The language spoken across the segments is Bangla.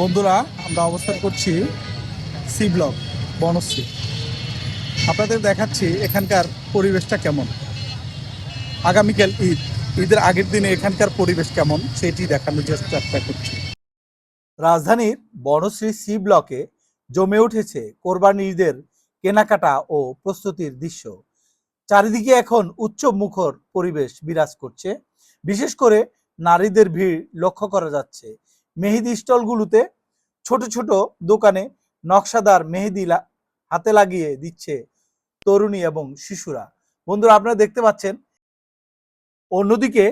বন্ধুরা, আমরা অবস্থান করছি সি ব্লক বনশ্রী। আপনাদের দেখাচ্ছি এখানকার পরিবেশটা কেমন। আগামীকাল ঈদের আগের দিনে এখানকার পরিবেশ কেমন সেটি দেখানোর চেষ্টা করছি। রাজধানীর বনশ্রী সি ব্লকে জমে উঠেছে কোরবানি ঈদের কেনাকাটা ও প্রস্তুতির দৃশ্য। চারিদিকে এখন উৎসব মুখর পরিবেশ বিরাজ করছে। বিশেষ করে নারীদের ভিড় লক্ষ্য করা যাচ্ছে। মেহেদি স্টলগুলোতে ছোট ছোট দোকানে নকশাদার মেহেদি হাতে লাগিয়ে দিচ্ছে তরুণী এবং শিশুরা। বন্ধুরা, আপনারা দেখতে পাচ্ছেন। অন্যদিকে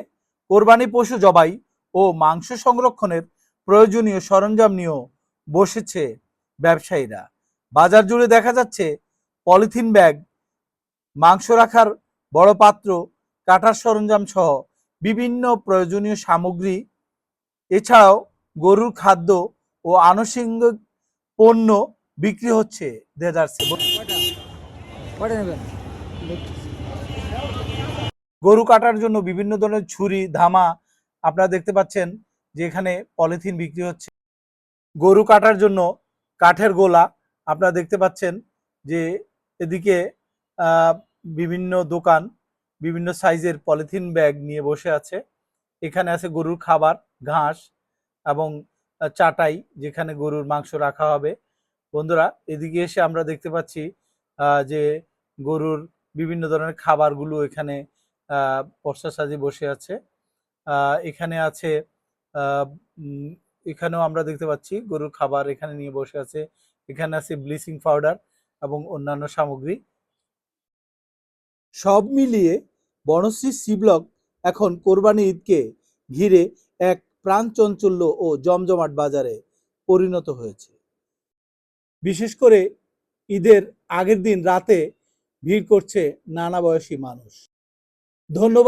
কোরবানি পশু জবাই ও মাংস সংরক্ষণের প্রয়োজনীয় সরঞ্জাম নিয়েও বসেছে ব্যবসায়ীরা। বাজার জুড়ে দেখা যাচ্ছে পলিথিন ব্যাগ, মাংস রাখার বড় পাত্র, কাটার সরঞ্জাম সহ বিভিন্ন প্রয়োজনীয় সামগ্রী। এছাড়াও গরুর খাদ্য ও আনুষঙ্গিক পণ্য বিক্রি হচ্ছে দেদারসে। গরু কাটার জন্য বিভিন্ন ধরনের ছুরি, ধামা আপনারা দেখতে পাচ্ছেন যে এখানে পলিথিন বিক্রি হচ্ছে। গরু কাটার জন্য কাঠের গোলা আপনারা দেখতে পাচ্ছেন যে এদিকে বিভিন্ন দোকান বিভিন্ন সাইজের পলিথিন ব্যাগ নিয়ে বসে আছে। এখানে আছে গরুর খাবার, ঘাস এবং চাটাই যেখানে গরুর মাংস রাখা হবে। বন্ধুরা, এদিকে এসে আমরা দেখতে পাচ্ছি যে গরুর বিভিন্ন ধরনের খাবারগুলো এখানে পর্সা সাজিয়ে বসে আছে। এখানে আছে এখানেও আমরা দেখতে পাচ্ছি গরুর খাবার এখানে নিয়ে বসে আছে। এখানে আছে ব্লিচিং পাউডার এবং অন্যান্য সামগ্রী। সব মিলিয়ে বনশ্রী সি ব্লক এখন কোরবানি ঈদকে ঘিরে এক প্রাণচাঞ্চল্য ও জমজমাট বাজারে পরিণত হয়েছে। বিশেষ করে ঈদের আগের দিন রাতে ভিড় করছে নানা বয়সী মানুষ। ধন্যবাদ।